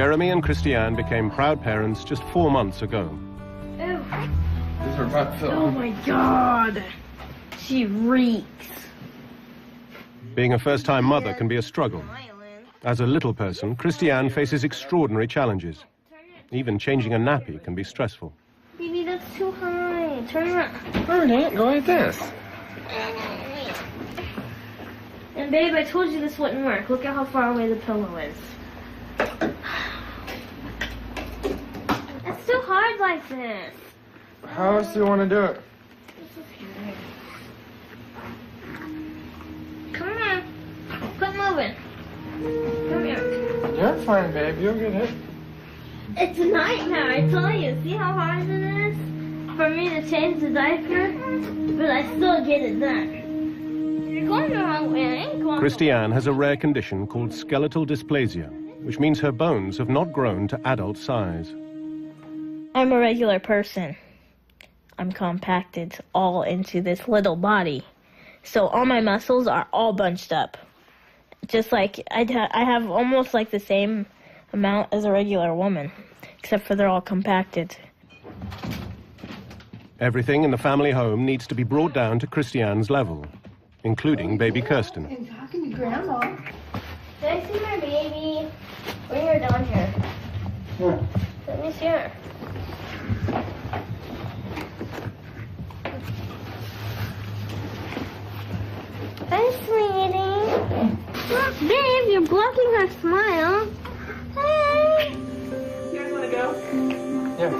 Jeremy and Christiane became proud parents just 4 months ago. Ew. These are butt filled. Oh my God. She reeks. Being a first-time mother can be a struggle. As a little person, Christiane faces extraordinary challenges. Even changing a nappy can be stressful. Baby, that's too high. Turn around. Oh, it ain't. Go like this. And babe, I told you this wouldn't work. Look at how far away the pillow is. It's too hard like this. How else do you want to do it? Come on. Quit moving. Come here. You're fine, babe. You'll get hit. It's a nightmare, I tell you. See how hard it is for me to change the diaper? But I still get it done. You're going the wrong way. I ain't going. Christiane has a rare condition called skeletal dysplasia, which means her bones have not grown to adult size. I'm a regular person. I'm compacted all into this little body. So all my muscles are all bunched up. Just like I have almost like the same amount as a regular woman, except for they're all compacted. Everything in the family home needs to be brought down to Christiane's level, including baby Kirsten. And talking to Grandma. Did I see my baby? Bring her down here. Yeah. Let me see her. Hi, sweetie. Look, babe, you're blocking her smile. Hey. You guys want to go? Yeah.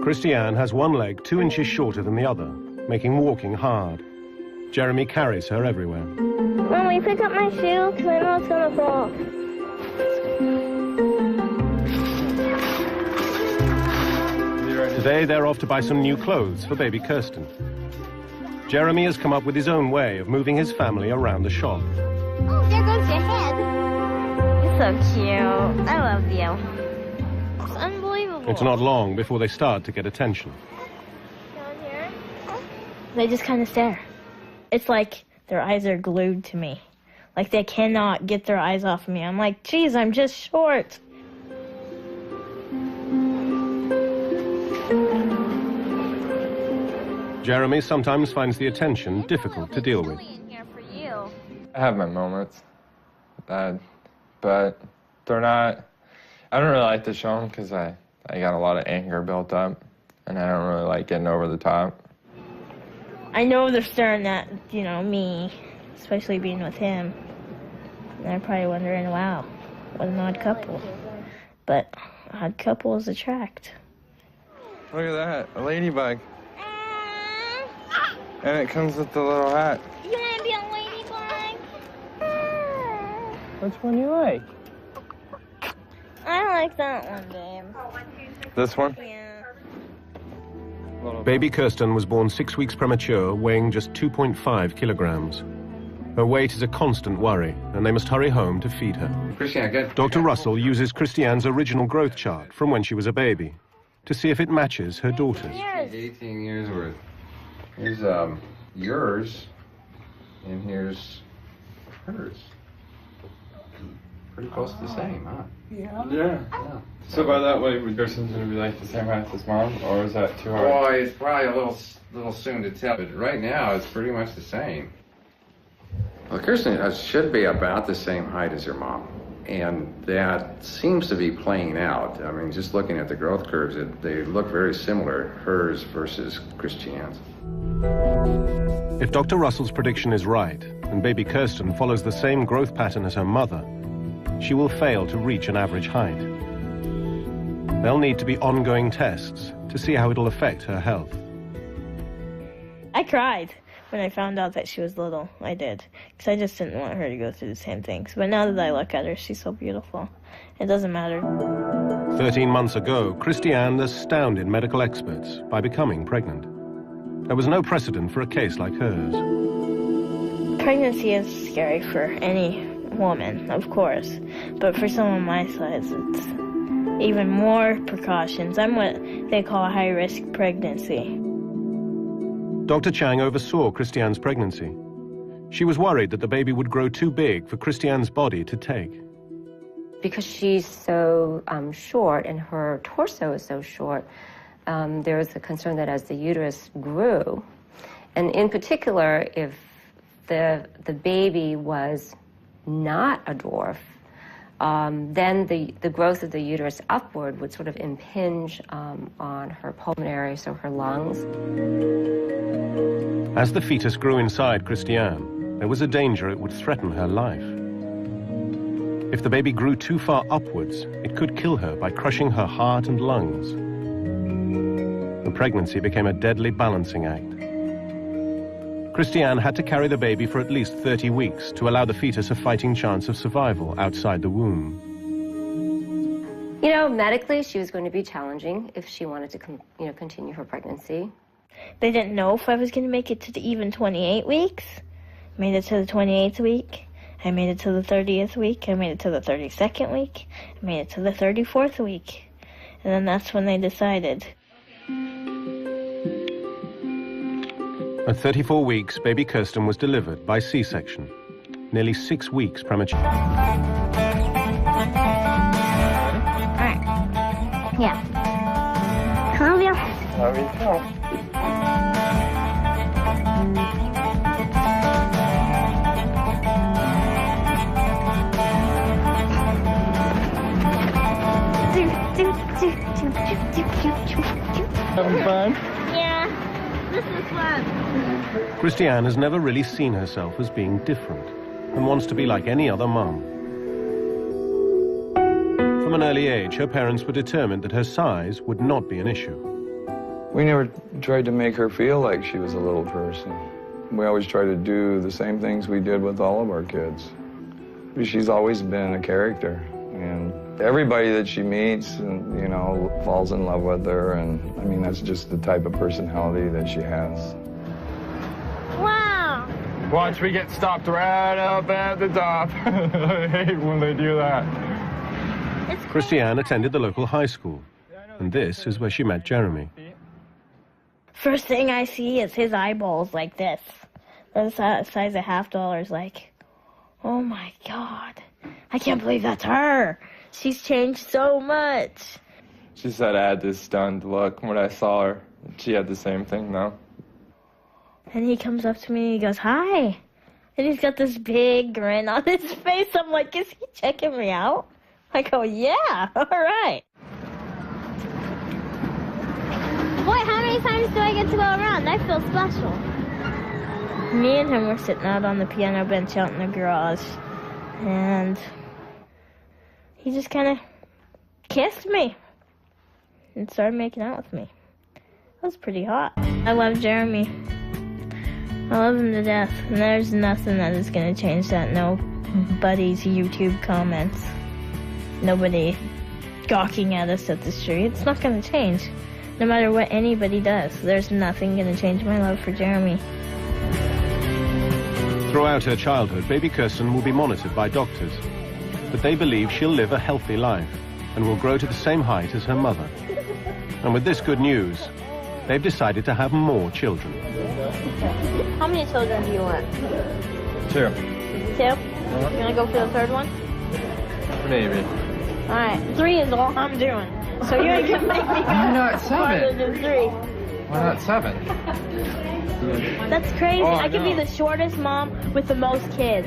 Christiane has one leg 2 inches shorter than the other, making walking hard. Jeremy carries her everywhere. Mommy, pick up my shoe, because I know it's going to fall. Today they're off to buy some new clothes for baby Kirsten. Jeremy has come up with his own way of moving his family around the shop. Oh, there goes your head. You're so cute. I love you. It's unbelievable. It's not long before they start to get attention. Down here? They just kind of stare. It's like their eyes are glued to me. Like they cannot get their eyes off of me. I'm like, geez, I'm just short. Jeremy sometimes finds the attention difficult to deal with. I have my moments, Dad, but they're not. I don't really like to show them because I got a lot of anger built up, and I don't really like getting over the top. I know they're staring at, me, especially being with him. And they're probably wondering, wow, what an odd couple. But odd couples attract. Look at that, a ladybug. And it comes with the little hat. You want to be a ladybug? Which one you like? I like that one, babe. This one? Yeah. Baby Kirsten was born 6 weeks premature, weighing just 2.5 kilograms. Her weight is a constant worry, and they must hurry home to feed her. Christiane, good. Dr. Russell uses Christiane's original growth chart from when she was a baby to see if it matches her daughter's. 18 years worth. Here's yours, and here's hers. Pretty close to the same, huh? Yeah. So by that way, Kirsten's gonna be like the same height as Mom, or is that too hard? Boy, it's probably a little soon to tell, but right now it's pretty much the same. Well, Kirsten should be about the same height as her mom, and that seems to be playing out. I mean, just looking at the growth curves, they look very similar, hers versus Christiane's. If Dr. Russell's prediction is right, and baby Kirsten follows the same growth pattern as her mother, she will fail to reach an average height. There'll need to be ongoing tests to see how it'll affect her health. I cried when I found out that she was little. I did. Because I just didn't want her to go through the same things. But now that I look at her, she's so beautiful. It doesn't matter. 13 months ago, Christiane astounded medical experts by becoming pregnant. There was no precedent for a case like hers. Pregnancy is scary for any woman, of course. But for someone my size, it's even more precautions. I'm what they call a high-risk pregnancy. Dr. Chang oversaw Christiane's pregnancy. She was worried that the baby would grow too big for Christiane's body to take. Because she's so short and her torso is so short, there was a concern that as the uterus grew, and in particular, if the baby was not a dwarf, then the growth of the uterus upward would sort of impinge on her pulmonary, so her lungs. As the fetus grew inside Christiane, there was a danger it would threaten her life. If the baby grew too far upwards, it could kill her by crushing her heart and lungs. The pregnancy became a deadly balancing act. Christiane had to carry the baby for at least 30 weeks to allow the fetus a fighting chance of survival outside the womb. You know, medically, she was going to be challenging if she wanted to continue her pregnancy. They didn't know if I was going to make it to the even 28 weeks. Made it to the 28th week. I made it to the 30th week. I made it to the 32nd week. I made it to the 34th week. And then that's when they decided. At 34 weeks, baby Kirsten was delivered by C-section, nearly 6 weeks premature. All right. Yeah. Love you. Love you too. Having fun? Yeah. This is fun. Christiane has never really seen herself as being different and wants to be like any other mum. From an early age, her parents were determined that her size would not be an issue. We never tried to make her feel like she was a little person. We always tried to do the same things we did with all of our kids. She's always been a character, and everybody that she meets, you know, falls in love with her, and I mean, that's just the type of personality that she has. Wow. Watch, we get stopped right up at the top. I hate when they do that. Christiane attended the local high school, and this is where she met Jeremy. First thing I see is his eyeballs like this. They're the size of $50. Like, oh my God. I can't believe that's her. She's changed so much. She said I had this stunned look when I saw her. She had the same thing, though. And he comes up to me and he goes, hi. And he's got this big grin on his face. I'm like, is he checking me out? I go, yeah, all right. Boy, how many times do I get to go around? I feel special. Me and him were sitting out on the piano bench out in the garage. And he just kind of kissed me and started making out with me. That was pretty hot. I love Jeremy. I love him to death. And there's nothing that is going to change that. Nobody's YouTube comments. Nobody gawking at us at the street. It's not going to change. No matter what anybody does, there's nothing going to change my love for Jeremy. Throughout her childhood, baby Kirsten will be monitored by doctors, but they believe she'll live a healthy life and will grow to the same height as her mother. And with this good news, they've decided to have more children. How many children do you want? 2. 2? You want to go for the third one? Maybe. All right, 3 is all I'm doing. So you ain't gonna make me Why not farther 7? than 3. Why not 7? That's crazy. Oh, I could be no. the shortest mom with the most kids.